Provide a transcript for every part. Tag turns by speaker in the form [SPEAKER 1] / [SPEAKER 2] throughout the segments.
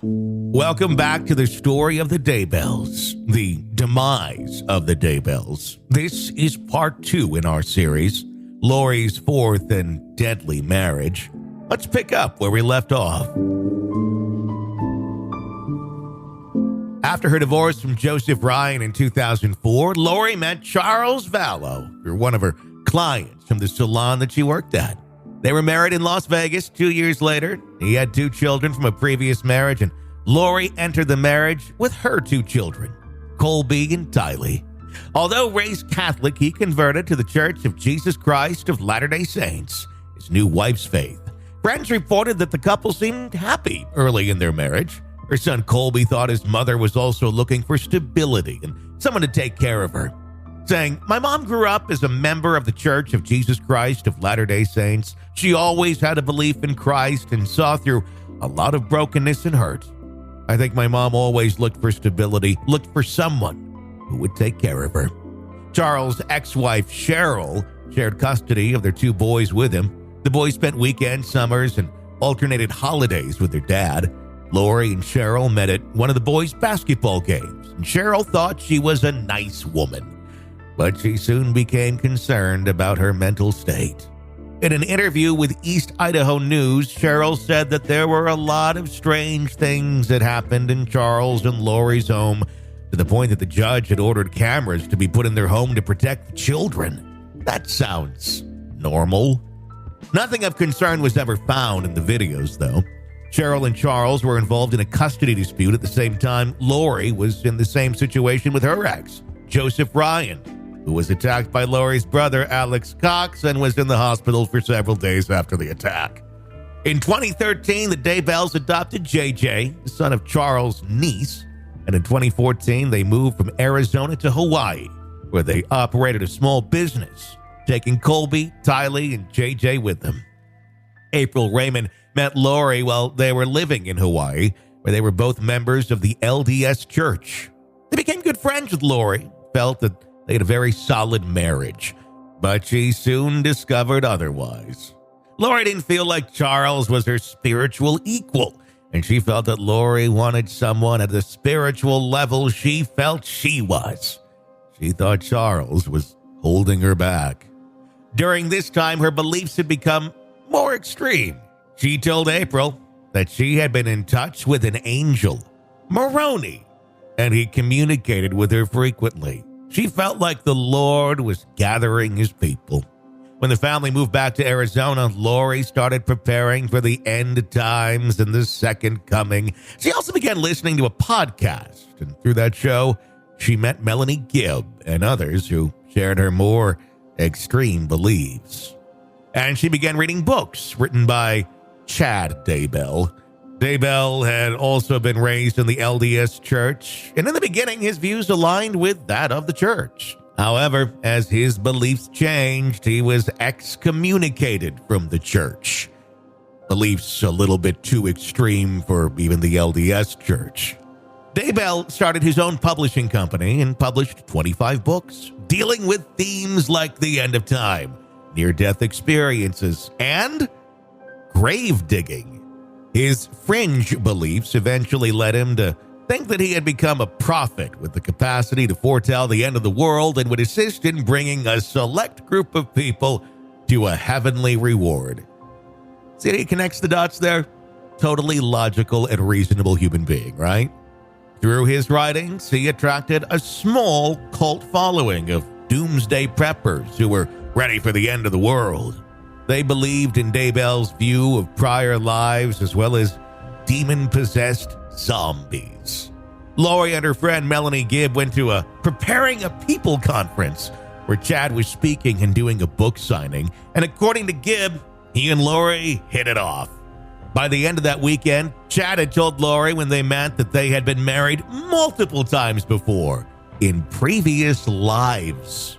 [SPEAKER 1] Welcome back to the story of the Daybells, the demise of the Daybells. This is part 2 in our series, Lori's fourth and deadly marriage. Let's pick up where we left off. After her divorce from Joseph Ryan in 2004, Lori met Charles Vallow, one of her clients from the salon that she worked at. They were married in Las Vegas 2 years later. He had 2 children from a previous marriage, and Lori entered the marriage with her 2 children, Colby and Tylee. Although raised Catholic, he converted to the Church of Jesus Christ of Latter-day Saints, his new wife's faith. Friends reported that the couple seemed happy early in their marriage. Her son Colby thought his mother was also looking for stability and someone to take care of her, saying, "My mom grew up as a member of the Church of Jesus Christ of Latter-day Saints. She always had a belief in Christ and saw through a lot of brokenness and hurt. I think my mom always looked for stability, looked for someone who would take care of her." Charles' ex-wife Cheryl shared custody of their 2 boys with him. The boys spent weekends, summers, and alternated holidays with their dad. Lori and Cheryl met at one of the boys' basketball games, and Cheryl thought she was a nice woman, but she soon became concerned about her mental state. In an interview with East Idaho News, Cheryl said that there were a lot of strange things that happened in Charles and Lori's home, to the point that the judge had ordered cameras to be put in their home to protect the children. That sounds normal. Nothing of concern was ever found in the videos, though. Cheryl and Charles were involved in a custody dispute at the same time Lori was in the same situation with her ex, Joseph Ryan, who was attacked by Lori's brother, Alex Cox, and was in the hospital for several days after the attack. In 2013, the Daybells adopted JJ, the son of Charles' niece, and in 2014, they moved from Arizona to Hawaii, where they operated a small business, taking Colby, Tylee, and JJ with them. April Raymond met Lori while they were living in Hawaii, where they were both members of the LDS Church. They became good friends with Lori, felt that they had a very solid marriage, but she soon discovered otherwise. Lori didn't feel like Charles was her spiritual equal, and she felt that Lori wanted someone at the spiritual level she felt she was. She thought Charles was holding her back. During this time, her beliefs had become more extreme. She told April that she had been in touch with an angel, Moroni, and he communicated with her frequently. She felt like the Lord was gathering his people. When the family moved back to Arizona, Lori started preparing for the end times and the second coming. She also began listening to a podcast, and through that show, she met Melanie Gibb and others who shared her more extreme beliefs. And she began reading books written by Chad Daybell. Daybell had also been raised in the LDS Church, and in the beginning, his views aligned with that of the church. However, as his beliefs changed, he was excommunicated from the church. Beliefs a little bit too extreme for even the LDS Church. Daybell started his own publishing company and published 25 books, dealing with themes like the end of time, near-death experiences, and grave digging. His fringe beliefs eventually led him to think that he had become a prophet with the capacity to foretell the end of the world and would assist in bringing a select group of people to a heavenly reward. See how he connects the dots there? Totally logical and reasonable human being, right? Through his writings, he attracted a small cult following of doomsday preppers who were ready for the end of the world. They believed in Daybell's view of prior lives as well as demon-possessed zombies. Lori and her friend Melanie Gibb went to a Preparing a People conference where Chad was speaking and doing a book signing, and according to Gibb, he and Lori hit it off. By the end of that weekend, Chad had told Lori when they met that they had been married multiple times before in previous lives.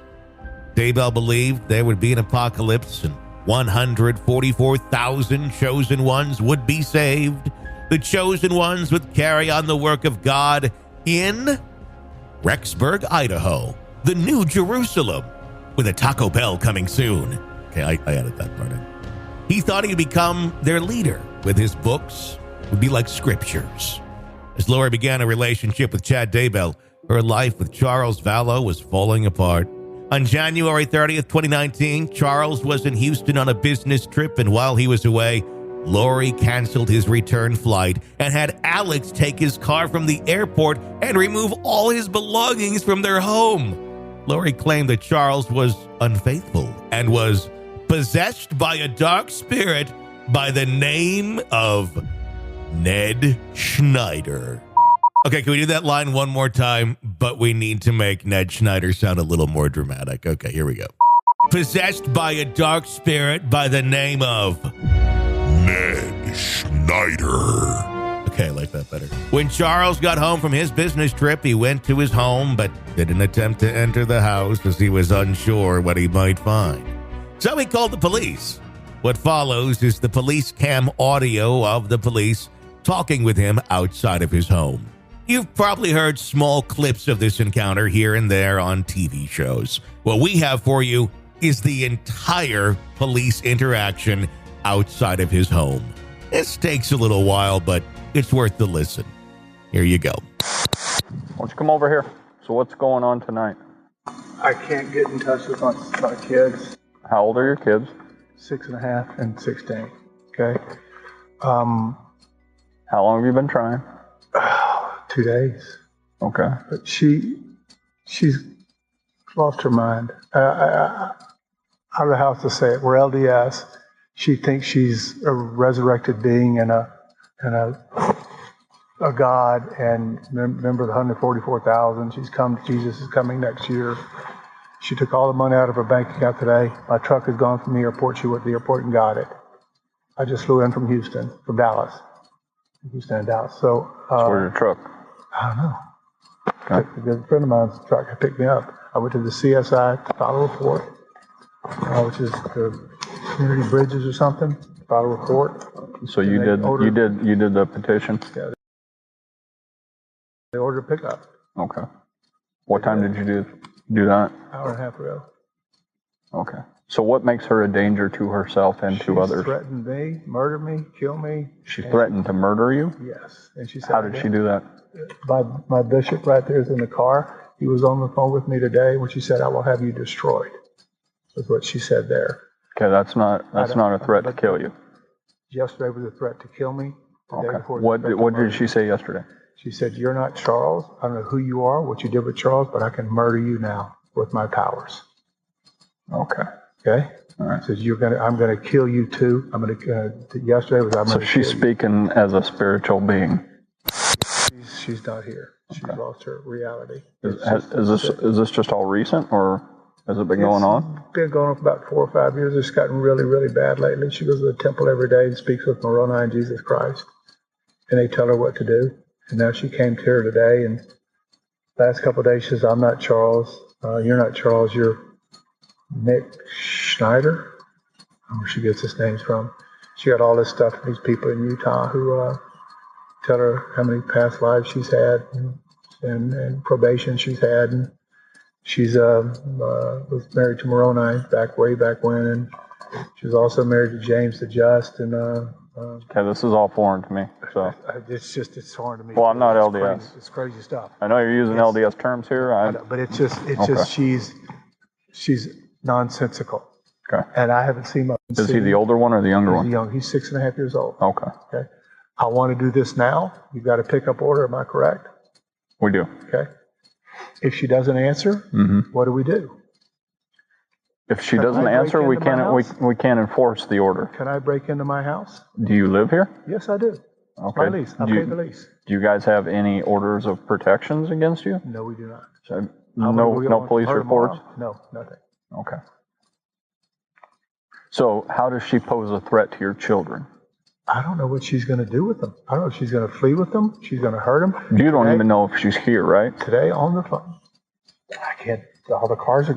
[SPEAKER 1] Daybell believed there would be an apocalypse and 144,000 chosen ones would be saved. The chosen ones would carry on the work of God in Rexburg, Idaho, the New Jerusalem, with a Taco Bell coming soon. Okay, I added that part in. He thought he would become their leader with his books, would be like scriptures. As Lori began a relationship with Chad Daybell, her life with Charles Vallow was falling apart. On January 30th, 2019, Charles was in Houston on a business trip, and while he was away, Lori canceled his return flight and had Alex take his car from the airport and remove all his belongings from their home. Lori claimed that Charles was unfaithful and was possessed by a dark spirit by the name of Ned Schneider. Okay, can we do that line one more time? But we need to make Ned Schneider sound a little more dramatic. Okay, here we go. Possessed by a dark spirit by the name of Ned Schneider. Okay, I like that better. When Charles got home from his business trip, he went to his home but didn't attempt to enter the house as he was unsure what he might find. So he called the police. What follows is the police cam audio of the police talking with him outside of his home. You've probably heard small clips of this encounter here and there on TV shows. What we have for you is the entire police interaction outside of his home. This takes a little while, but it's worth the listen. Here you go.
[SPEAKER 2] Why don't you come over here? So what's going on tonight?
[SPEAKER 3] I can't get in touch with my kids.
[SPEAKER 2] How old are your kids?
[SPEAKER 3] 6.5 and 16. Okay.
[SPEAKER 2] How long have you been trying?
[SPEAKER 3] 2 days.
[SPEAKER 2] Okay.
[SPEAKER 3] But she's lost her mind. I don't know how else to say it. We're LDS. She thinks she's a resurrected being and a God, and remember the 144,000. She's come. Jesus is coming next year. She took all the money out of her bank account today. My truck has gone from the airport. She went to the airport and got it. I just flew in from Dallas. Houston and Dallas. So
[SPEAKER 2] where's your truck?
[SPEAKER 3] I don't know.
[SPEAKER 2] Okay.
[SPEAKER 3] A good friend of mine's truck picked me up. I went to the CSI to file a report, which is the community bridges or something. File a report.
[SPEAKER 2] So you did the petition?
[SPEAKER 3] Yeah. They ordered a pickup.
[SPEAKER 2] Okay. What time did you do that?
[SPEAKER 3] Hour and a half ago.
[SPEAKER 2] Okay. So what makes her a danger to herself and to others?
[SPEAKER 3] She threatened me, murder me, kill me.
[SPEAKER 2] She threatened to murder you?
[SPEAKER 3] Yes. And she said,
[SPEAKER 2] how did she do that?
[SPEAKER 3] My bishop right there is in the car. He was on the phone with me today when she said, "I will have you destroyed." That's what she said there.
[SPEAKER 2] Okay, that's not a threat to kill you.
[SPEAKER 3] Yesterday was a threat to kill me.
[SPEAKER 2] Okay. What did she say yesterday?
[SPEAKER 3] She said, "You're not Charles. I don't know who you are, what you did with Charles, but I can murder you now with my powers."
[SPEAKER 2] Okay.
[SPEAKER 3] Okay.
[SPEAKER 2] All right.
[SPEAKER 3] Says I'm gonna kill you too. Yesterday was I'm
[SPEAKER 2] so
[SPEAKER 3] gonna.
[SPEAKER 2] She's speaking as a spiritual being.
[SPEAKER 3] She's not here. She's lost her reality.
[SPEAKER 2] Is this just all recent, or has it been going on?
[SPEAKER 3] It's been going on for about 4 or 5 years. It's gotten really, really bad lately. She goes to the temple every day and speaks with Moroni and Jesus Christ, and they tell her what to do. And now she came to her today, and last couple of days she says, "I'm not Charles. You're not Charles. You're Nick Schneider." I don't know where she gets his names from. She got all this stuff from these people in Utah who tell her how many past lives she's had and probation she's had. And she's was married to Moroni way back when, and she was also married to James the Just. And
[SPEAKER 2] okay, this is all foreign to me. So
[SPEAKER 3] it's foreign to me.
[SPEAKER 2] Well, I'm not LDS.
[SPEAKER 3] It's crazy stuff.
[SPEAKER 2] I know you're using LDS terms here.
[SPEAKER 3] But it's just she's nonsensical.
[SPEAKER 2] Okay.
[SPEAKER 3] And I haven't seen much.
[SPEAKER 2] Is he the older one or the younger one?
[SPEAKER 3] Young. He's 6.5 years old.
[SPEAKER 2] Okay.
[SPEAKER 3] Okay. I want to do this now. You've got a pickup order. Am I correct?
[SPEAKER 2] We do.
[SPEAKER 3] Okay. If she doesn't answer, what do we do?
[SPEAKER 2] If she doesn't answer, we can't enforce the order.
[SPEAKER 3] Can I break into my house?
[SPEAKER 2] Do you live here?
[SPEAKER 3] Yes, I do.
[SPEAKER 2] Okay.
[SPEAKER 3] My lease. I pay the lease.
[SPEAKER 2] Do you guys have any orders of protections against you?
[SPEAKER 3] No, we do not.
[SPEAKER 2] So, no police reports?
[SPEAKER 3] No, nothing.
[SPEAKER 2] Okay. So how does she pose a threat to your children?
[SPEAKER 3] I don't know what she's going to do with them. I don't know if she's going to flee with them. She's going to hurt them.
[SPEAKER 2] You don't even know if she's here, right?
[SPEAKER 3] Today on the phone. I can't. All the cars the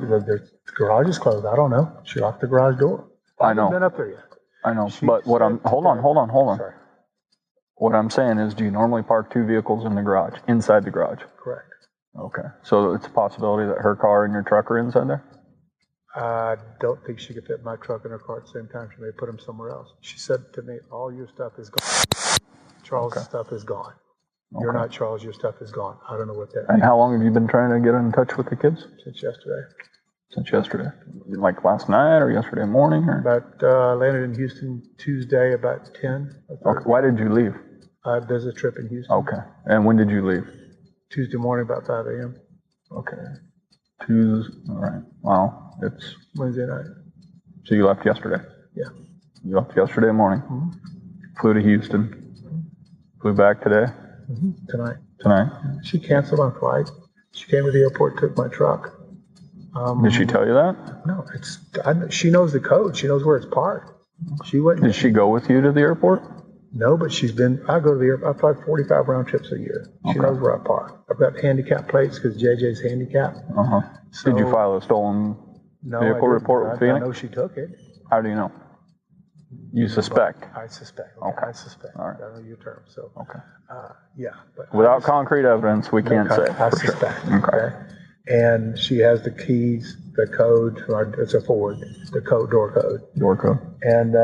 [SPEAKER 3] garage is closed. I don't know. She locked the garage door.
[SPEAKER 2] I know.
[SPEAKER 3] I haven't been up there yet.
[SPEAKER 2] I know. But hold on.
[SPEAKER 3] Sorry.
[SPEAKER 2] What I'm saying is, do you normally park 2 vehicles in the garage, inside the garage?
[SPEAKER 3] Correct.
[SPEAKER 2] Okay. So it's a possibility that her car and your truck are inside there?
[SPEAKER 3] I don't think she could fit my truck in her car at the same time. She may put them somewhere else. She said to me, "All your stuff is gone. Charles' stuff is gone." You're not Charles. Your stuff is gone. I don't know what that
[SPEAKER 2] And
[SPEAKER 3] means.
[SPEAKER 2] how long have you been trying to get in touch with the kids?
[SPEAKER 3] Since yesterday.
[SPEAKER 2] Since yesterday. Like last night or yesterday morning? Or?
[SPEAKER 3] Landed in Houston Tuesday about 10.
[SPEAKER 2] Okay. Why did you leave?
[SPEAKER 3] There's a trip in Houston.
[SPEAKER 2] Okay. And when did you leave?
[SPEAKER 3] Tuesday morning about 5 a.m.
[SPEAKER 2] Okay. Tuesday. All right. Wow. It's
[SPEAKER 3] Wednesday night.
[SPEAKER 2] So you left yesterday?
[SPEAKER 3] Yeah.
[SPEAKER 2] You left yesterday morning. Flew to Houston. Flew back today?
[SPEAKER 3] Tonight.
[SPEAKER 2] Tonight?
[SPEAKER 3] She canceled my flight. She came to the airport, took my truck.
[SPEAKER 2] Did she tell you that?
[SPEAKER 3] No, she knows the code. She knows where it's parked. She wouldn't.
[SPEAKER 2] Did she go with you to the airport?
[SPEAKER 3] No, but I go to the airport. I fly 45 round trips a year. She knows where I park. I've got handicap plates because JJ's handicapped.
[SPEAKER 2] Did you file a stolen vehicle report with Phoenix?
[SPEAKER 3] I know she took it.
[SPEAKER 2] How do you know? You suspect?
[SPEAKER 3] I suspect.
[SPEAKER 2] Okay.
[SPEAKER 3] I suspect.
[SPEAKER 2] All right.
[SPEAKER 3] I know your term. So,
[SPEAKER 2] okay.
[SPEAKER 3] Yeah. But
[SPEAKER 2] without concrete evidence, we can't say.
[SPEAKER 3] I suspect.
[SPEAKER 2] Sure. Okay.
[SPEAKER 3] And she has the keys, the code. It's a Ford. The code, door code.
[SPEAKER 2] Door code.
[SPEAKER 3] And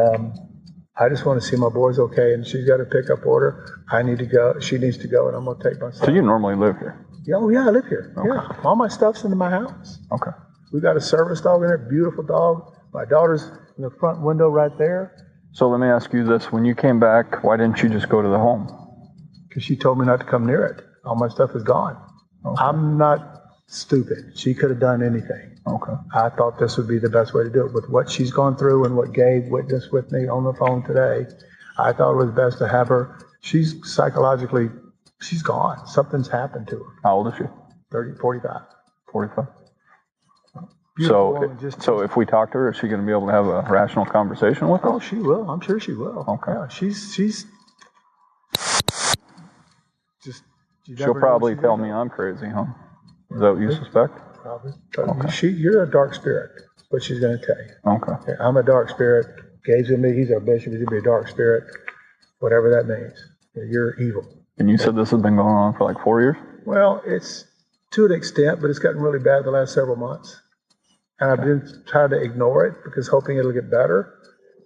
[SPEAKER 3] I just want to see my boys okay. And she's got a pickup order. I need to go. She needs to go, and I'm going to take my son.
[SPEAKER 2] So you normally live here?
[SPEAKER 3] Yeah, oh yeah, I live here.
[SPEAKER 2] Okay.
[SPEAKER 3] Yeah, all my stuff's in my house.
[SPEAKER 2] Okay.
[SPEAKER 3] We got a service dog in there, beautiful dog. My daughter's in the front window right there.
[SPEAKER 2] So let me ask you this: when you came back, why didn't you just go to the home?
[SPEAKER 3] Because she told me not to come near it. All my stuff is gone. Okay. I'm not stupid. She could have done anything.
[SPEAKER 2] Okay.
[SPEAKER 3] I thought this would be the best way to do it. With what she's gone through and what Gabe witnessed with me on the phone today, I thought it was best to have her. She's psychologically, she's gone. Something's happened to her.
[SPEAKER 2] How old is she?
[SPEAKER 3] 45.
[SPEAKER 2] 45.
[SPEAKER 3] Beautiful
[SPEAKER 2] So if we talk to her, is she going to be able to have a rational conversation with us?
[SPEAKER 3] Oh, she will. I'm sure she will.
[SPEAKER 2] Okay.
[SPEAKER 3] Yeah, she's just.
[SPEAKER 2] She'll probably tell me I'm crazy, huh? Is that what you suspect?
[SPEAKER 3] Probably.
[SPEAKER 2] Okay.
[SPEAKER 3] You're a dark spirit. That's what she's going to tell you.
[SPEAKER 2] Okay.
[SPEAKER 3] I'm a dark spirit. Gabe's going to be. He's our bishop. He's going to be a dark spirit. Whatever that means. You're evil.
[SPEAKER 2] And you said this has been going on for like 4 years?
[SPEAKER 3] Well, it's to an extent, but it's gotten really bad the last several months. And I've been trying to ignore it because hoping it'll get better.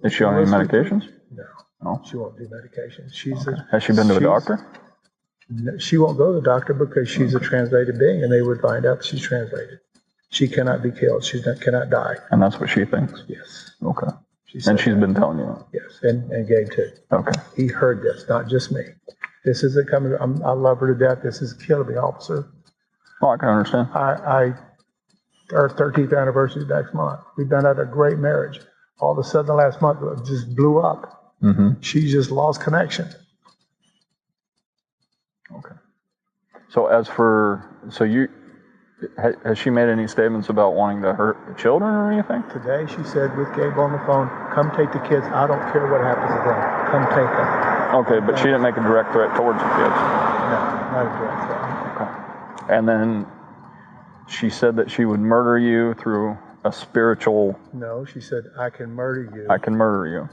[SPEAKER 2] Is she on any medications?
[SPEAKER 3] No.
[SPEAKER 2] No.
[SPEAKER 3] She won't do medications.
[SPEAKER 2] Has she been to a doctor?
[SPEAKER 3] No, she won't go to the doctor because she's a translated being, and they would find out she's translated. She cannot be killed. She cannot die.
[SPEAKER 2] And that's what she thinks?
[SPEAKER 3] Yes.
[SPEAKER 2] Okay. She's been telling you that?
[SPEAKER 3] Yes, and Gabe too.
[SPEAKER 2] Okay.
[SPEAKER 3] He heard this, not just me. This isn't coming. I love her to death. This is killing me, officer.
[SPEAKER 2] Well, I can understand.
[SPEAKER 3] Our 13th anniversary next month. We've been at a great marriage. All of a sudden, the last month it just blew up. She just lost connection.
[SPEAKER 2] Okay. So has she made any statements about wanting to hurt the children or anything?
[SPEAKER 3] Today she said with Gabe on the phone, come take the kids. I don't care what happens to them. Come take them.
[SPEAKER 2] Okay, but she didn't make a direct threat towards the kids?
[SPEAKER 3] No, not a direct threat.
[SPEAKER 2] Okay. And then she said that she would murder you through a spiritual...
[SPEAKER 3] No, she said, I can murder you.
[SPEAKER 2] I can murder you.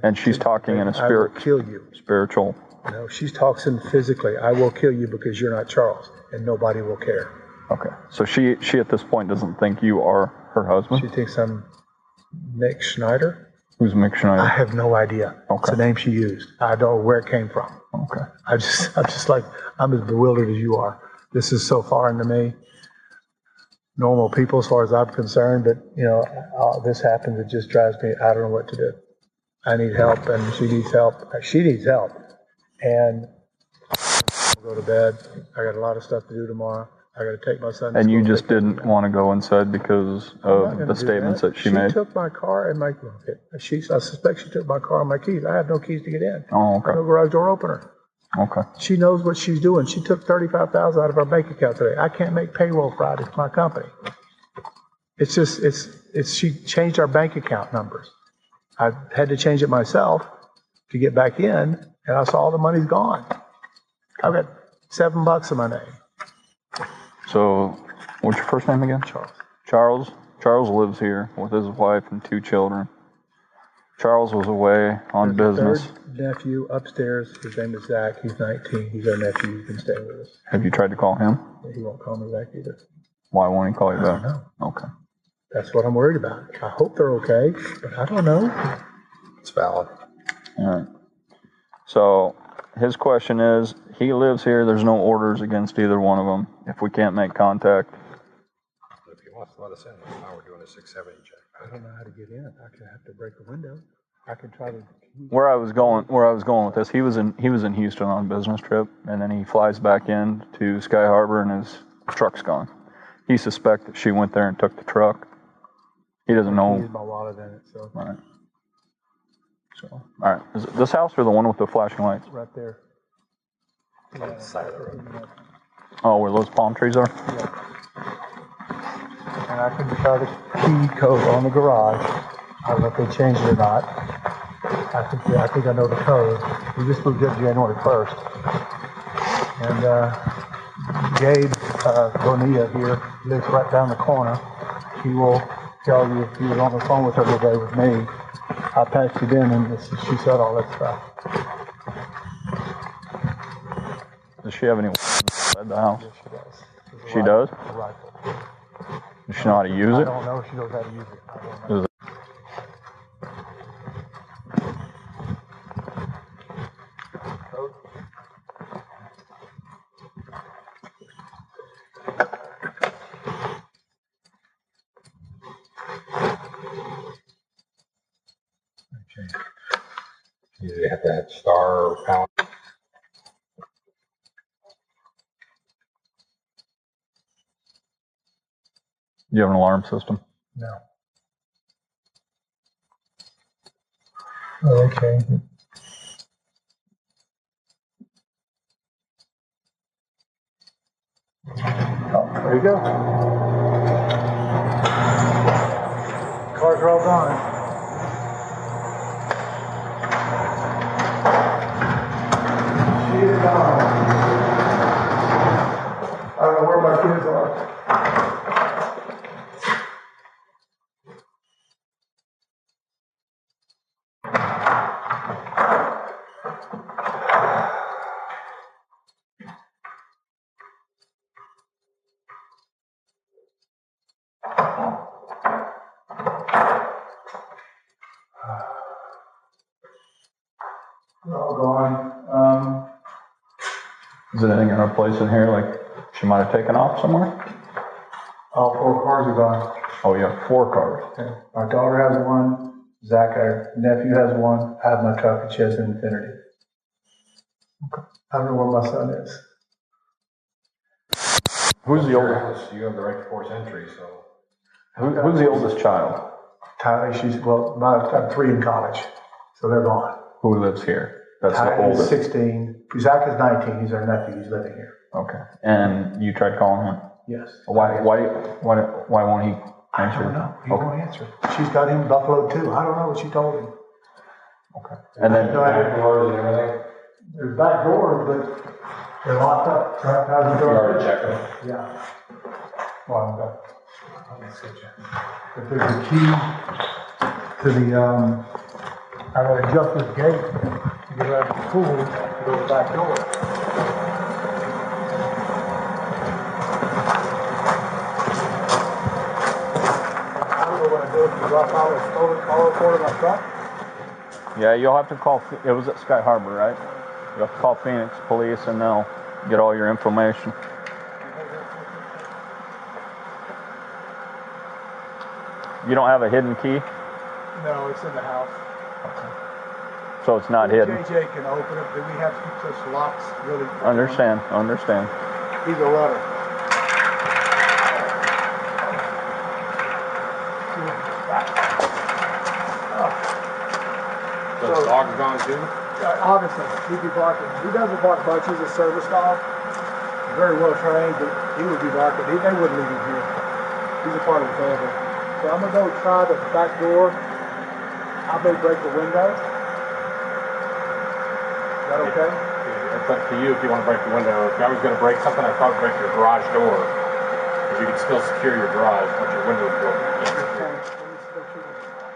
[SPEAKER 2] And she's talking in a spirit...
[SPEAKER 3] I will kill you.
[SPEAKER 2] Spiritual...
[SPEAKER 3] No, she's talking physically. I will kill you because you're not Charles, and nobody will care.
[SPEAKER 2] Okay. So she at this point doesn't think you are her husband?
[SPEAKER 3] She thinks I'm Mick Schneider.
[SPEAKER 2] Who's Mick Schneider?
[SPEAKER 3] I have no idea.
[SPEAKER 2] Okay.
[SPEAKER 3] It's the name she used. I don't know where it came from.
[SPEAKER 2] Okay.
[SPEAKER 3] I'm just like, I'm as bewildered as you are. This is so foreign to me. Normal people, as far as I'm concerned, but this happens. It just drives me. I don't know what to do. I need help, and she needs help. She needs help, and I'll go to bed. I got a lot of stuff to do tomorrow. I got to take my son to
[SPEAKER 2] And
[SPEAKER 3] school.
[SPEAKER 2] you just didn't want to go inside because of the statements that she made?
[SPEAKER 3] She took my car and my keys. I suspect she took my car and my keys. I have no keys to get in.
[SPEAKER 2] Oh, okay.
[SPEAKER 3] No garage door opener.
[SPEAKER 2] Okay.
[SPEAKER 3] She knows what she's doing. She took $35,000 out of our bank account today. I can't make payroll Friday for my company. It's just, she changed our bank account numbers. I had to change it myself to get back in, and I saw all the money's gone. I've got $7 in my name.
[SPEAKER 2] So, what's your first name again?
[SPEAKER 3] Charles.
[SPEAKER 2] Charles. Charles lives here with his wife and 2 children. Charles was away on business.
[SPEAKER 3] Third nephew upstairs. His name is Zach. He's 19. He's our nephew. He's been staying with us.
[SPEAKER 2] Have you tried to call him?
[SPEAKER 3] He won't call me back either.
[SPEAKER 2] Why won't he call you back?
[SPEAKER 3] I don't know.
[SPEAKER 2] Okay.
[SPEAKER 3] That's what I'm worried about. I hope they're okay, but I don't know.
[SPEAKER 4] It's valid.
[SPEAKER 2] All right. So, his question is, he lives here. There's no orders against either one of them. If we can't make contact.
[SPEAKER 4] If he wants to let us in, now we're doing a 670 check.
[SPEAKER 3] I don't know how to get in. I could have to break the window. I could try to.
[SPEAKER 2] Where I was going with this, he was in Houston on a business trip, and then he flies back in to Sky Harbor, and his truck's gone. He suspects that she went there and took the truck. He doesn't know.
[SPEAKER 3] My wallet in it, so.
[SPEAKER 2] Right. So, all right. Is it this house or the one with the flashing lights?
[SPEAKER 3] Right there.
[SPEAKER 4] On the side of the road.
[SPEAKER 2] Oh, where those palm trees are?
[SPEAKER 3] Yeah. And I can try the key code on the garage. I don't know if they changed it or not. I think I know the code. We just moved in January 1st. And Gabe Bonilla here lives right down the corner. He will tell you if he was on the phone with her today with me. I patched it in and she said all that stuff.
[SPEAKER 2] Does she have any inside the house?
[SPEAKER 3] Yes, she does.
[SPEAKER 2] She does?
[SPEAKER 3] A rifle.
[SPEAKER 2] Does she know how to use
[SPEAKER 3] I
[SPEAKER 2] it?
[SPEAKER 3] don't know if she knows how to use it. I don't know. Code?
[SPEAKER 4] Okay. You have to have star or pound.
[SPEAKER 2] You have an alarm system?
[SPEAKER 3] No. Oh, okay. Oh, there you go. Cars are all gone. She is gone. I don't know where my kids are. They're all gone.
[SPEAKER 2] Is there anything in her place in here, like she might have taken off somewhere?
[SPEAKER 3] All 4 cars are gone.
[SPEAKER 2] Oh, you have 4 cars.
[SPEAKER 3] Okay. My daughter has one. Zach, our nephew, has one. I have my truck, and she has an Infinity. Okay. I don't know where my son is.
[SPEAKER 2] Who's the oldest?
[SPEAKER 4] You have the right to force entry, so.
[SPEAKER 2] Who's the oldest child?
[SPEAKER 3] Tyler, I have 3 in college, so they're gone.
[SPEAKER 2] Who lives here? That's the
[SPEAKER 3] Tyler is
[SPEAKER 2] oldest.
[SPEAKER 3] 16. Zach is 19. He's our nephew. He's living here.
[SPEAKER 2] Okay. And you tried calling him?
[SPEAKER 3] Yes.
[SPEAKER 2] Why won't he
[SPEAKER 3] I
[SPEAKER 2] answer?
[SPEAKER 3] don't know. He
[SPEAKER 2] Okay.
[SPEAKER 3] won't answer. She's got him buffaloed too. I don't know what she told him.
[SPEAKER 2] Okay. And then
[SPEAKER 4] Back doors and everything?
[SPEAKER 3] There's back doors, but they're locked up. How's the
[SPEAKER 4] You
[SPEAKER 3] door?
[SPEAKER 4] already checked them?
[SPEAKER 3] Yeah. Well, if there's a key to the, I gotta adjust this gate to get out of the pool to go to the back door. I don't know what I do if you drop out a stolen car report of my truck.
[SPEAKER 2] yeah, you'll have to call. It was at Sky Harbor, right? You have to call Phoenix Police, and they'll get all your information. You don't have a hidden key,
[SPEAKER 3] No, it's in the house.
[SPEAKER 2] so it's not hidden.
[SPEAKER 3] JJ can open it, but we have to keep those locks really.
[SPEAKER 2] Understand.
[SPEAKER 3] He's a runner.
[SPEAKER 4] So the dog's gone too?
[SPEAKER 3] Obviously, he'd be barking. He doesn't bark much. He's a service dog. Very well trained, but he would be barking. They wouldn't leave him here. He's a part of the family. So I'm going to go try the back door. I may break the window. Is that okay?
[SPEAKER 4] It's up to you if you want to break the window. If I was going to break something, I'd probably break your garage door. Because you can still secure your garage once your window's broken.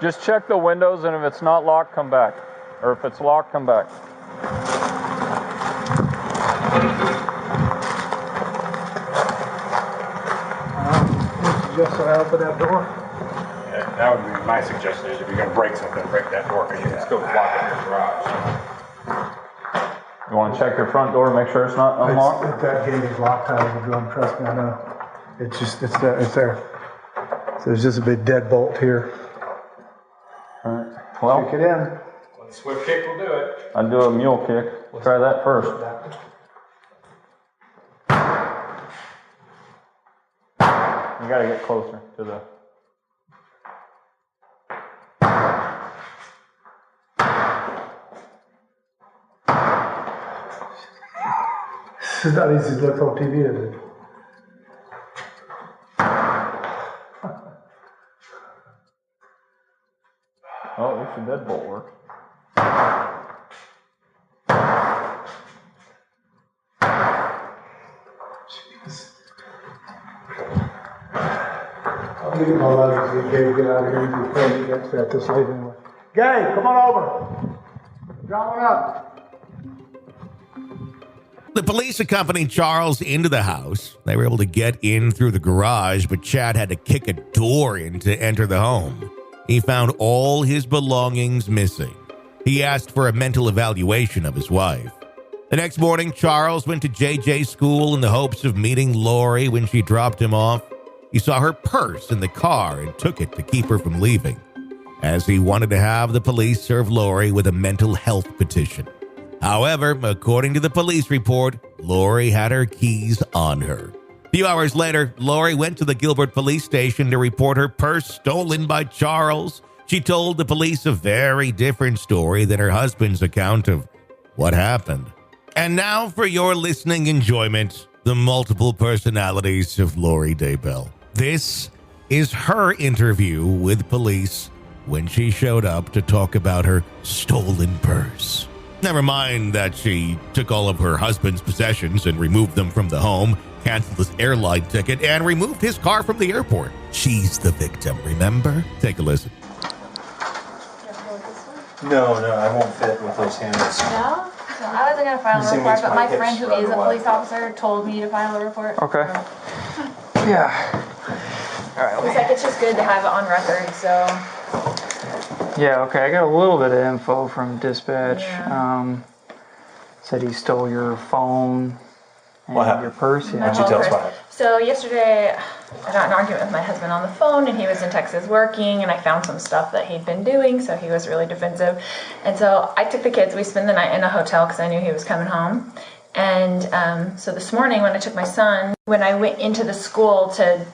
[SPEAKER 2] Just check the windows, and if it's not locked, come back. Or if it's locked, come back.
[SPEAKER 3] Just so I open that door.
[SPEAKER 4] Yeah, that would be my suggestion is if you're going to break something, break that door because you can still lock it in your garage.
[SPEAKER 2] You want to check your front door, make sure it's not unlocked?
[SPEAKER 3] That gate is locked out of the drum, trust me, I know. It's there. So there's just a big deadbolt here.
[SPEAKER 2] All right. Well,
[SPEAKER 3] Kick it in.
[SPEAKER 4] One swift kick will do it.
[SPEAKER 2] I'd do a mule kick. Try that first. You gotta get closer to the...
[SPEAKER 3] It's not easy to look on TV, is it?
[SPEAKER 2] Oh, at least the deadbolt worked.
[SPEAKER 3] I'll give you my letters. Gabe, get out of here. You can get at this late anyway. Gabe, come on over. Draw one up.
[SPEAKER 1] The police accompanied Charles into the house. They were able to get in through the garage, but Chad had to kick a door in to enter the home. He found all his belongings missing. He asked for a mental evaluation of his wife. The next morning, Charles went to JJ's school in the hopes of meeting Lori when she dropped him off. He saw her purse in the car and took it to keep her from leaving, as he wanted to have the police serve Lori with a mental health petition. However, according to the police report, Lori had her keys on her. A few hours later, Lori went to the Gilbert police station to report her purse stolen by Charles. She told the police a very different story than her husband's account of what happened. And now for your listening enjoyment, the multiple personalities of Lori Daybell. This is her interview with police when she showed up to talk about her stolen purse. Never mind that she took all of her husband's possessions and removed them from the home, canceled his airline ticket, and removed his car from the airport. She's the victim, remember? Take a listen.
[SPEAKER 5] No, I won't fit with those handles.
[SPEAKER 6] No? I wasn't going to file a report, but my friend who is a police officer told me to file a report.
[SPEAKER 7] Okay. Yeah. All right.
[SPEAKER 6] He's like, it's just good to have it on record, so.
[SPEAKER 7] Yeah, okay. I got a little bit of info from dispatch.
[SPEAKER 6] Yeah.
[SPEAKER 7] Said he stole your phone and
[SPEAKER 5] What happened?
[SPEAKER 7] your purse. Yeah.
[SPEAKER 5] Why don't you tell us what happened?
[SPEAKER 6] So yesterday, I got in an argument with my husband on the phone, and he was in Texas working, and I found some stuff that he'd been doing, so he was really defensive. And so I took the kids. We spent the night in a hotel because I knew he was coming home. And so this morning when I took my son, when I went into the school to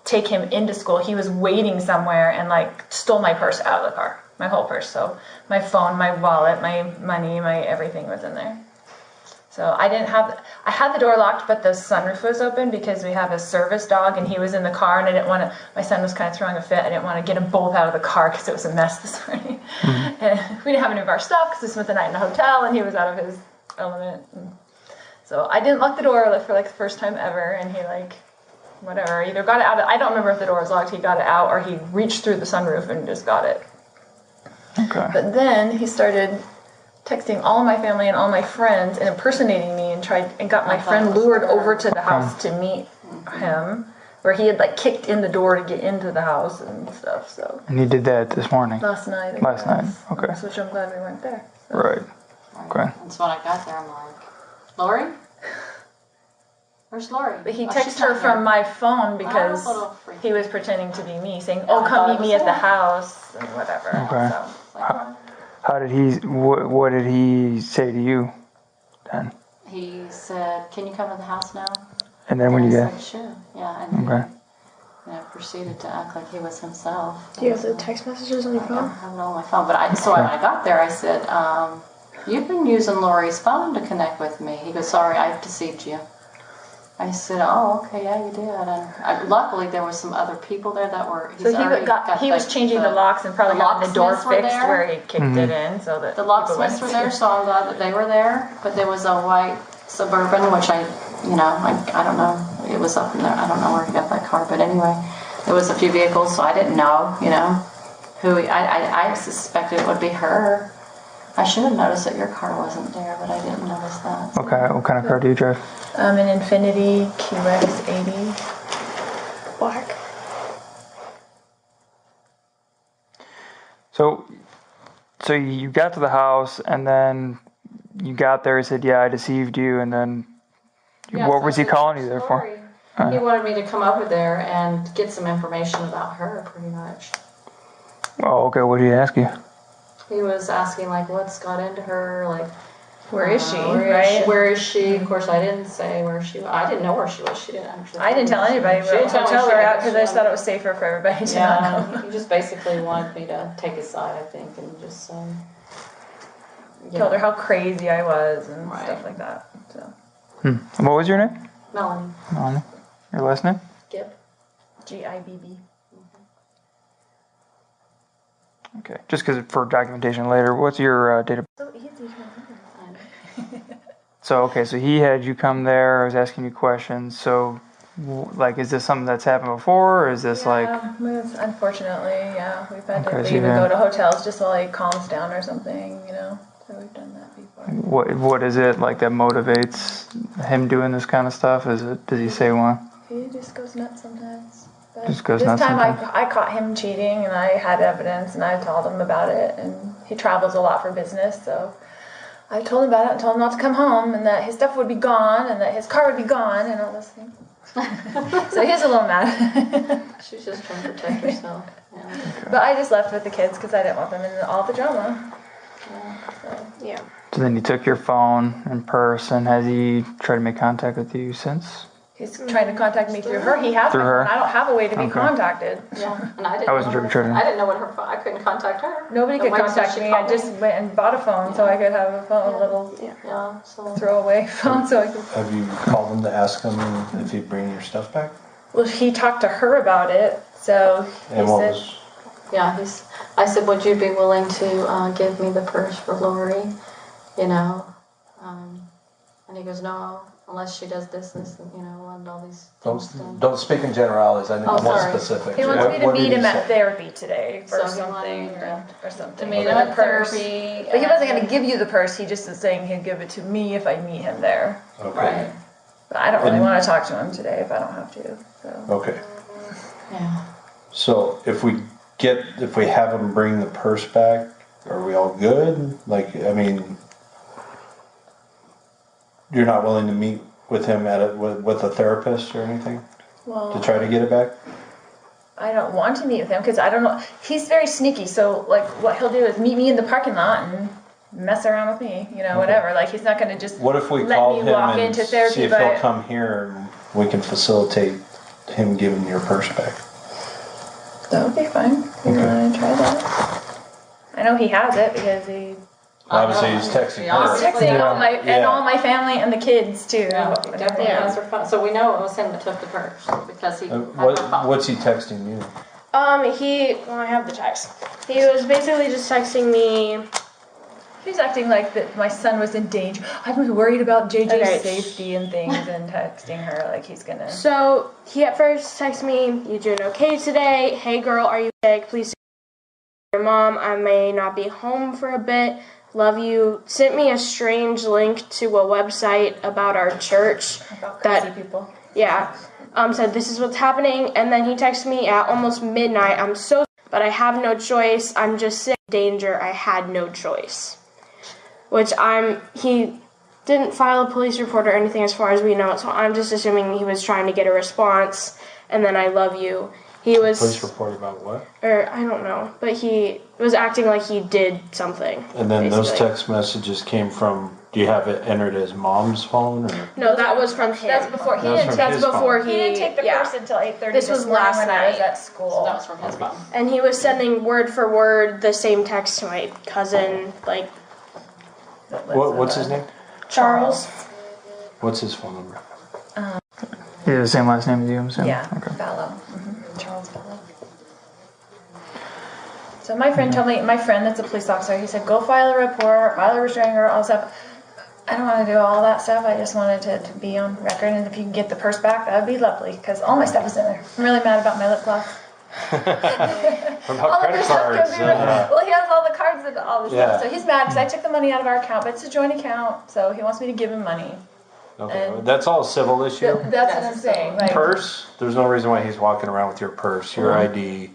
[SPEAKER 6] take him into school, he was waiting somewhere and like stole my purse out of the car, my whole purse. So my phone, my wallet, my money, my everything was in there. So I had the door locked, but the sunroof was open because we have a service dog and he was in the car, and I didn't want to, my son was kind of throwing a fit. I didn't want to get them both out of the car because it was a mess this morning. Mm-hmm. And we didn't have any of our stuff because we spent the night in a hotel and he was out of his element. And so I didn't lock the door for like the first time ever, and he like, whatever, either got it out. I don't remember if the door was locked, he got it out, or he reached through the sunroof and just got it.
[SPEAKER 7] Okay.
[SPEAKER 6] But then he started texting all my family and all my friends and impersonating me, and got my friend lured over to the house to meet him, where he had like kicked in the door to get into the house and stuff. So.
[SPEAKER 7] And you did that this morning?
[SPEAKER 6] Last night.
[SPEAKER 7] Last night. Okay.
[SPEAKER 6] Which I'm glad we weren't there. So.
[SPEAKER 7] Right. Okay.
[SPEAKER 8] That's when I got there. I'm like, Lori? Where's Lori?
[SPEAKER 6] But he texted her from my phone because he was pretending to be me, saying, "Oh, come meet me at the house," and whatever.
[SPEAKER 7] Okay.
[SPEAKER 6] So,
[SPEAKER 7] How did he? What did he say to you then?
[SPEAKER 8] He said, "Can you come to the house now?"
[SPEAKER 7] And then when you
[SPEAKER 8] I
[SPEAKER 7] get
[SPEAKER 8] said, "Sure." Yeah. And
[SPEAKER 7] okay.
[SPEAKER 8] he proceeded to act like he was himself.
[SPEAKER 6] do you have the text messages on your
[SPEAKER 8] I
[SPEAKER 6] phone?
[SPEAKER 8] have it on my phone, but when I got there, I said, "You've been using Lori's phone to connect with me." He goes, "Sorry, I've deceived you." I said, "Oh, okay, yeah, you did." And luckily, there were some other people there that were.
[SPEAKER 6] So he was changing the locks and probably got the door fixed where he kicked it in, so that
[SPEAKER 8] the locksmiths were there. So I'm glad that they were there. But there was a white Suburban, which I don't know. It was up in there. I don't know where he got that car, but anyway, there was a few vehicles, so I didn't know, who I suspected it would be her. I should have noticed that your car wasn't there, but I didn't notice that.
[SPEAKER 7] Okay. What kind of car do you drive?
[SPEAKER 6] An Infiniti QX80 black.
[SPEAKER 7] So you got to the house, and then you got there, he said, yeah, I deceived you, and then
[SPEAKER 8] Yeah,
[SPEAKER 7] what was he
[SPEAKER 8] that's
[SPEAKER 7] calling
[SPEAKER 8] the
[SPEAKER 7] you there
[SPEAKER 8] story.
[SPEAKER 7] for?
[SPEAKER 8] He wanted me to come over there and get some information about her, pretty much.
[SPEAKER 7] Oh, okay, what did he ask you?
[SPEAKER 8] He was asking, like, what's got into her, like...
[SPEAKER 6] Where is she,
[SPEAKER 8] right?
[SPEAKER 6] right?
[SPEAKER 8] Where is she? Of course, I didn't say where she was. I didn't know where she was. She didn't actually.
[SPEAKER 6] I didn't tell anybody
[SPEAKER 8] She
[SPEAKER 6] where
[SPEAKER 8] didn't tell me
[SPEAKER 6] hotel
[SPEAKER 8] she
[SPEAKER 6] we're
[SPEAKER 8] had
[SPEAKER 6] at because I just thought it was safer for everybody to not know.
[SPEAKER 8] He just basically wanted me to take his side, I think, and just say...
[SPEAKER 6] Told her how crazy I was and
[SPEAKER 8] Right.
[SPEAKER 6] stuff like that. So.
[SPEAKER 7] What was your name?
[SPEAKER 8] Melanie.
[SPEAKER 7] Melanie. Your last name?
[SPEAKER 8] Gibb.
[SPEAKER 6] Gibb.
[SPEAKER 7] Okay, just because for documentation later, what's your date of
[SPEAKER 6] So easy to remember.
[SPEAKER 7] So, okay, so he had you come there, I was asking you questions, so, like, is this something that's happened before, or is this
[SPEAKER 6] Unfortunately, yeah. We've had
[SPEAKER 7] Okay,
[SPEAKER 6] to
[SPEAKER 7] so
[SPEAKER 6] leave and
[SPEAKER 7] yeah.
[SPEAKER 6] go to hotels just while he calms down or something, you know. So we've done that before.
[SPEAKER 7] what is it, like, that motivates him doing this kind of stuff? Does he say why?
[SPEAKER 6] He just goes nuts sometimes. But
[SPEAKER 7] Just goes
[SPEAKER 6] this
[SPEAKER 7] nuts
[SPEAKER 6] time
[SPEAKER 7] sometimes?
[SPEAKER 6] I caught him cheating and I had evidence and I told him about it, and he travels a lot for business, so I told him about it and told him not to come home and that his stuff would be gone and that his car would be gone and all those things. So he's a little mad.
[SPEAKER 8] She's just trying to protect herself. Yeah.
[SPEAKER 7] Okay.
[SPEAKER 6] But I just left with the kids because I didn't want them in all the drama.
[SPEAKER 8] Yeah.
[SPEAKER 7] So then you took your phone and purse, and has he tried to make contact with you since?
[SPEAKER 6] He's trying to contact me through her. He has
[SPEAKER 7] Through
[SPEAKER 6] my
[SPEAKER 7] her?
[SPEAKER 6] phone. I don't have a way to be
[SPEAKER 7] Okay.
[SPEAKER 6] contacted.
[SPEAKER 8] Yeah. And I didn't.
[SPEAKER 7] I wasn't
[SPEAKER 8] know
[SPEAKER 7] sure if you tried to-
[SPEAKER 8] I didn't know what her phone. I couldn't contact her.
[SPEAKER 6] Nobody
[SPEAKER 8] The
[SPEAKER 6] could
[SPEAKER 8] way that
[SPEAKER 6] contact
[SPEAKER 8] she
[SPEAKER 6] me. I
[SPEAKER 8] called
[SPEAKER 6] just went and bought a phone so I could have a phone, a little
[SPEAKER 8] Yeah. So.
[SPEAKER 6] throwaway phone so I could.
[SPEAKER 5] Have you called him to ask him if he'd bring your stuff back?
[SPEAKER 6] Well, he talked to her about it, so he
[SPEAKER 5] And what
[SPEAKER 6] said,
[SPEAKER 5] was,
[SPEAKER 8] Yeah. I said, would you be willing to give me the purse for Lori? You know. And he goes, no, unless she does this, and, and all these things.
[SPEAKER 5] don't speak in generalities. I need
[SPEAKER 8] Oh,
[SPEAKER 5] more
[SPEAKER 8] sorry.
[SPEAKER 5] specifics.
[SPEAKER 6] he wants me to
[SPEAKER 5] What did
[SPEAKER 6] meet
[SPEAKER 5] he
[SPEAKER 6] him at
[SPEAKER 5] say?
[SPEAKER 6] therapy today
[SPEAKER 8] So
[SPEAKER 6] or
[SPEAKER 8] he
[SPEAKER 6] something,
[SPEAKER 8] wanted
[SPEAKER 6] or something.
[SPEAKER 8] to meet
[SPEAKER 6] with
[SPEAKER 8] him
[SPEAKER 6] a
[SPEAKER 8] at
[SPEAKER 6] purse.
[SPEAKER 8] therapy.
[SPEAKER 6] But he wasn't going to give you the purse. He just was saying he'd give it to me if I meet him there.
[SPEAKER 5] Okay.
[SPEAKER 8] Right.
[SPEAKER 6] But I don't really
[SPEAKER 5] And-
[SPEAKER 6] want to talk to him today if I don't have to. So.
[SPEAKER 5] Okay.
[SPEAKER 8] Yeah.
[SPEAKER 5] So if we have him bring the purse back, are we all good? Like, I mean, you're not willing to meet with him with a therapist or anything
[SPEAKER 6] Well,
[SPEAKER 5] to try to get it back?
[SPEAKER 6] I don't want to meet with him because I don't know. He's very sneaky. So, like, what he'll do is meet me in the parking lot and mess around with me, whatever. Like, he's not going to just
[SPEAKER 5] What if we
[SPEAKER 6] let
[SPEAKER 5] call
[SPEAKER 6] me
[SPEAKER 5] him
[SPEAKER 6] walk
[SPEAKER 5] and
[SPEAKER 6] into therapy.
[SPEAKER 5] see if
[SPEAKER 6] But
[SPEAKER 5] he'll come here and we can facilitate him giving your purse back?
[SPEAKER 6] that would be fine. You want to try that? I know he has it because he.
[SPEAKER 5] Obviously, he's texting
[SPEAKER 8] Yeah.
[SPEAKER 5] her.
[SPEAKER 6] He's texting all my and
[SPEAKER 5] Yeah.
[SPEAKER 6] all my family and the kids too.
[SPEAKER 8] Yeah, he definitely has her phone. So we know it was him that took the purse because he had her phone.
[SPEAKER 5] What's he texting you?
[SPEAKER 9] I have the text. He was basically just texting me.
[SPEAKER 6] He's acting like that my son was in danger. I was worried about JJ's
[SPEAKER 9] Okay.
[SPEAKER 6] safety and things, and texting her like he's gonna.
[SPEAKER 9] So he at first texted me, "You doing okay today? Hey girl, are you sick? Please take care of your mom. I may not be home for a bit. Love you." Sent me a strange link to a website about our church.
[SPEAKER 6] About crazy
[SPEAKER 9] That
[SPEAKER 6] people.
[SPEAKER 9] yeah. Said this is what's happening, and then he texted me at almost midnight. "I'm so, but I have no choice. I'm just sick. Danger. I had no choice." Which he didn't file a police report or anything as far as we know, so I'm just assuming he was trying to get a response, and then "I love you." He was,
[SPEAKER 5] Police report about what?
[SPEAKER 9] or I don't know, but he was acting like he did something.
[SPEAKER 5] And then those
[SPEAKER 9] basically.
[SPEAKER 5] text messages came from, do you have it entered as mom's phone? Or?
[SPEAKER 9] No, that was from him.
[SPEAKER 6] That's before he
[SPEAKER 5] That was
[SPEAKER 6] didn't.
[SPEAKER 5] from
[SPEAKER 6] That's
[SPEAKER 5] his
[SPEAKER 6] before
[SPEAKER 5] phone.
[SPEAKER 6] he didn't take the
[SPEAKER 9] yeah.
[SPEAKER 6] purse until 8:30.
[SPEAKER 9] This was
[SPEAKER 6] morning
[SPEAKER 9] last
[SPEAKER 6] when I was
[SPEAKER 9] night.
[SPEAKER 6] at school.
[SPEAKER 8] That was from his phone.
[SPEAKER 9] And he was sending word for word the same text to my cousin, like
[SPEAKER 5] What's his name?
[SPEAKER 9] Charles.
[SPEAKER 5] What's his phone number?
[SPEAKER 7] He has the same last name as you, I'm assuming?
[SPEAKER 6] Yeah,
[SPEAKER 7] Okay.
[SPEAKER 6] Vallow. Charles Vallow. So my friend told me, my friend that's a police officer, he said, go file a report, file a restraining order, all that stuff. I don't want to do all that stuff. I just wanted to be on record, and if you can get the purse back, that would be lovely, because all my stuff is in there. I'm really mad about my lip gloss.
[SPEAKER 5] What
[SPEAKER 6] All
[SPEAKER 5] about
[SPEAKER 6] of
[SPEAKER 5] credit
[SPEAKER 6] their stuff
[SPEAKER 5] cards?
[SPEAKER 6] could be well, he has all the cards and all this
[SPEAKER 5] Yeah.
[SPEAKER 6] stuff, so he's mad because I took the money out of our account, but it's a joint account, so he wants me to give him money.
[SPEAKER 5] Okay,
[SPEAKER 6] And-
[SPEAKER 5] that's all a civil issue.
[SPEAKER 6] That's what I'm saying. Like,
[SPEAKER 5] Purse, there's no reason why he's walking around with your purse, your ID,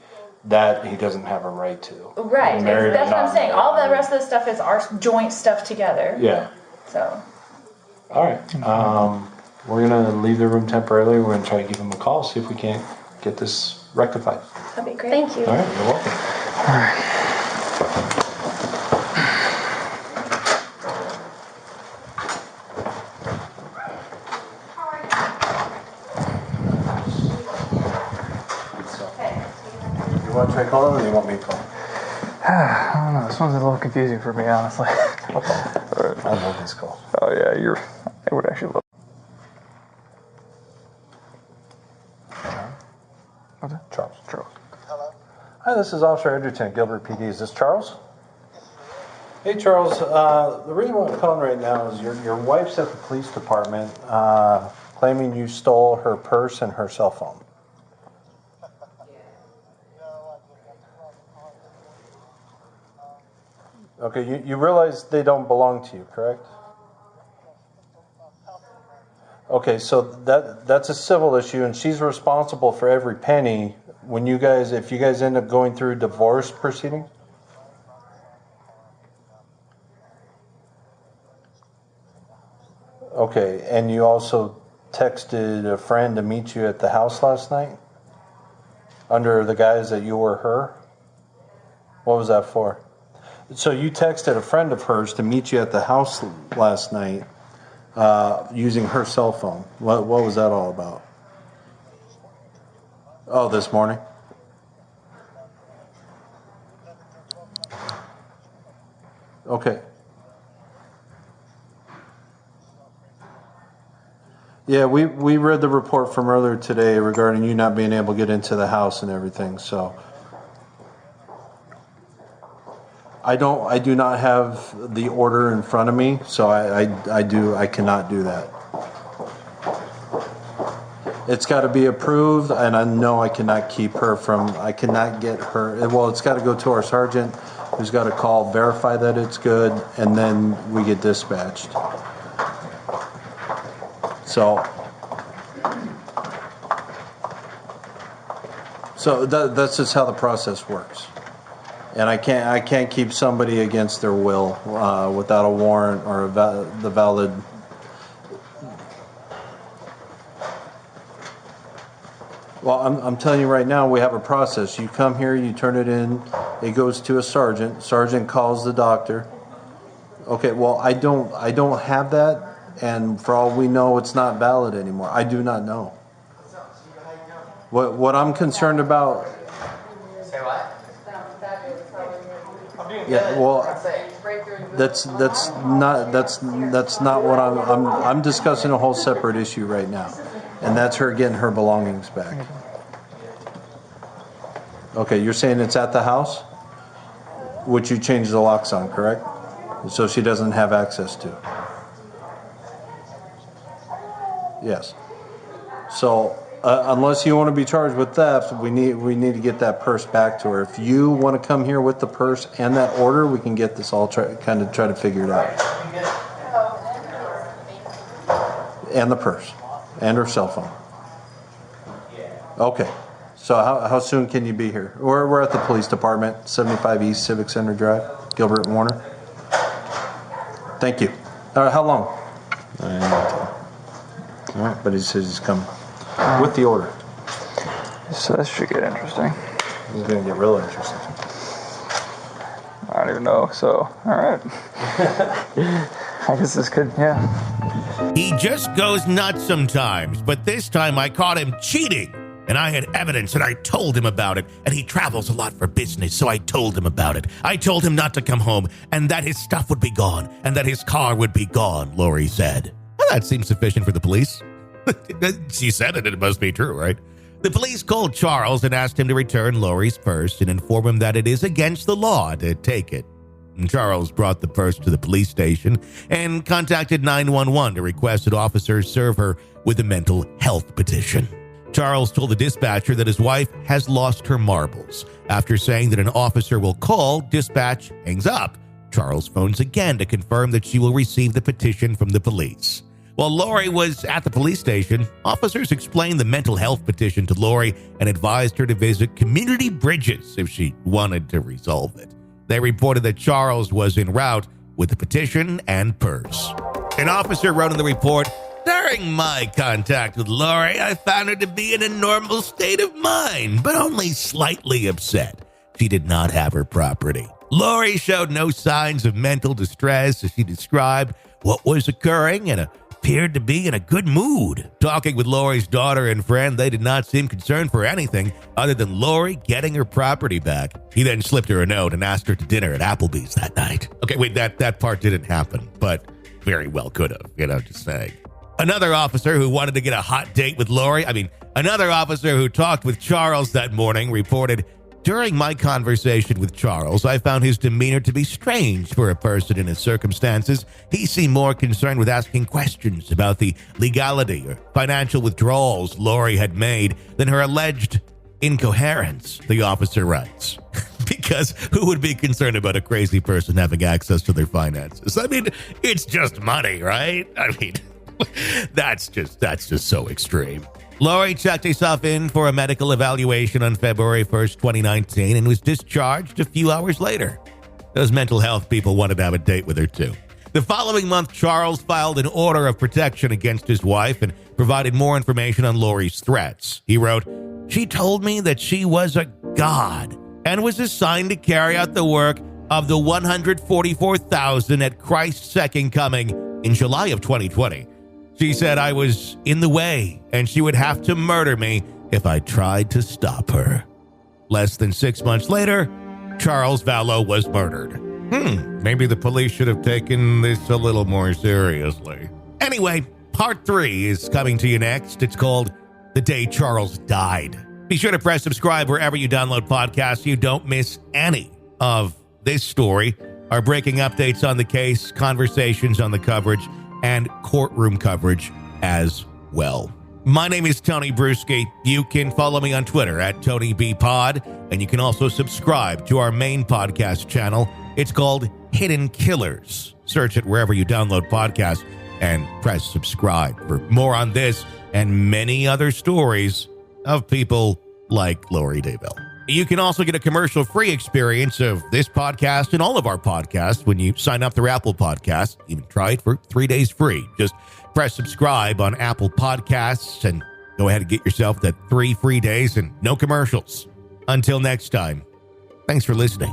[SPEAKER 5] that he doesn't have a right to.
[SPEAKER 6] right,
[SPEAKER 5] Married or
[SPEAKER 6] that's what I'm
[SPEAKER 5] not
[SPEAKER 6] saying. All the
[SPEAKER 5] married.
[SPEAKER 6] rest of the stuff is our joint stuff together.
[SPEAKER 5] Yeah.
[SPEAKER 6] So.
[SPEAKER 5] All right. We're going to leave the room temporarily. We're going to try to give him a call, see if we can't get this rectified.
[SPEAKER 6] That'd be great.
[SPEAKER 9] Thank you.
[SPEAKER 5] All right, you're welcome.
[SPEAKER 7] All right.
[SPEAKER 5] You want to try calling or do you want me to call?
[SPEAKER 7] I don't know. This one's a little confusing for me, honestly.
[SPEAKER 5] Okay. I love this call.
[SPEAKER 7] Oh yeah, I would actually love.
[SPEAKER 5] Charles. Hello. Hi, this is Officer Edgerton, Gilbert PD. Is this Charles? Hey, Charles. The reason why I'm calling right now is your wife's at the police department claiming you stole her purse and her cell phone. Okay, you realize they don't belong to you, correct? Okay, so that's a civil issue, and she's responsible for every penny. If you guys end up going through divorce proceedings. Okay, and you also texted a friend to meet you at the house last night under the guise that you were her. What was that for? So you texted a friend of hers to meet you at the house last night using her cell phone. What was that all about? Oh, this morning? Okay. Yeah, we read the report from earlier today regarding you not being able to get into the house and everything, so I do not have the order in front of me, so I cannot do that. It's got to be approved, and I know I cannot get her. Well, it's got to go to our sergeant, who's got to call, verify that it's good, and then we get dispatched. So that's just how the process works. And I can't keep somebody against their will without a warrant or the valid. Well, I'm telling you right now, we have a process. You come here, you turn it in, it goes to a sergeant. Sergeant calls the doctor. Okay, well, I don't have that, and for all we know, it's not valid anymore. I do not know. What I'm concerned about.
[SPEAKER 10] Say what?
[SPEAKER 5] Yeah, well, that's not what I'm discussing a whole separate issue right now, and that's her getting her belongings back. Okay, you're saying it's at the house, which you changed the locks on, correct? So she doesn't have access to. Yes. So. Unless you want to be charged with theft, we need to get that purse back to her. If you want to come here with the purse and that order, we can get this all try to figure it out. And the purse and her cell phone. Okay. So how soon can you be here? We're at the police department, 75 East Civic Center Drive, Gilbert and Warner. Thank you. All right. How long? All right, but he says he's coming. With the order.
[SPEAKER 7] So this should get interesting.
[SPEAKER 5] It's going to get real interesting.
[SPEAKER 7] I don't even know. So, all right. I guess this could, yeah.
[SPEAKER 1] He just goes nuts sometimes, but this time I caught him cheating. And I had evidence, and I told him about it. And he travels a lot for business, so I told him about it. I told him not to come home, and that his stuff would be gone, and that his car would be gone, Lori said. Well, that seems sufficient for the police. She said it must be true, right? The police called Charles and asked him to return Lori's purse and inform him that it is against the law to take it. And Charles brought the purse to the police station and contacted 911 to request that officers serve her with a mental health petition. Charles told the dispatcher that his wife has lost her marbles. After saying that an officer will call, dispatch hangs up. Charles phones again to confirm that she will receive the petition from the police. While Lori was at the police station, officers explained the mental health petition to Lori and advised her to visit Community Bridges if she wanted to resolve it. They reported that Charles was en route with the petition and purse. An officer wrote in the report, "During my contact with Lori, I found her to be in a normal state of mind, but only slightly upset. She did not have her property. Lori showed no signs of mental distress as she described what was occurring and appeared to be in a good mood. Talking with Lori's daughter and friend, they did not seem concerned for anything other than Lori getting her property back. He then slipped her a note and asked her to dinner at Applebee's that night." Okay, wait, that part didn't happen, but very well could have, just saying. Another officer who wanted to get a hot date with Lori, another officer who talked with Charles that morning reported, "During my conversation with Charles, I found his demeanor to be strange for a person in his circumstances. He seemed more concerned with asking questions about the legality or financial withdrawals Lori had made than her alleged incoherence," the officer writes. Because who would be concerned about a crazy person having access to their finances? It's just money, right? That's just so extreme. Lori checked herself in for a medical evaluation on February 1st, 2019, and was discharged a few hours later. Those mental health people wanted to have a date with her, too. The following month, Charles filed an order of protection against his wife and provided more information on Lori's threats. He wrote, "She told me that she was a god and was assigned to carry out the work of the 144,000 at Christ's second coming in July of 2020. She said I was in the way and she would have to murder me if I tried to stop her." Less than 6 months later, Charles Vallow was murdered. Maybe the police should have taken this a little more seriously. Anyway, part 3 is coming to you next. It's called The Day Charles Died. Be sure to press subscribe wherever you download podcasts so you don't miss any of this story, our breaking updates on the case, conversations on the coverage, and courtroom coverage as well. My name is Tony Bruschi. You can follow me on Twitter at TonyBPod, and you can also subscribe to our main podcast channel. It's called Hidden Killers. Search it wherever you download podcasts and press subscribe for more on this and many other stories of people like Lori Daybell. You can also get a commercial-free experience of this podcast and all of our podcasts when you sign up through Apple Podcasts. Even try it for 3 days free. Just press subscribe on Apple Podcasts and go ahead and get yourself that 3 free days and no commercials. Until next time, thanks for listening.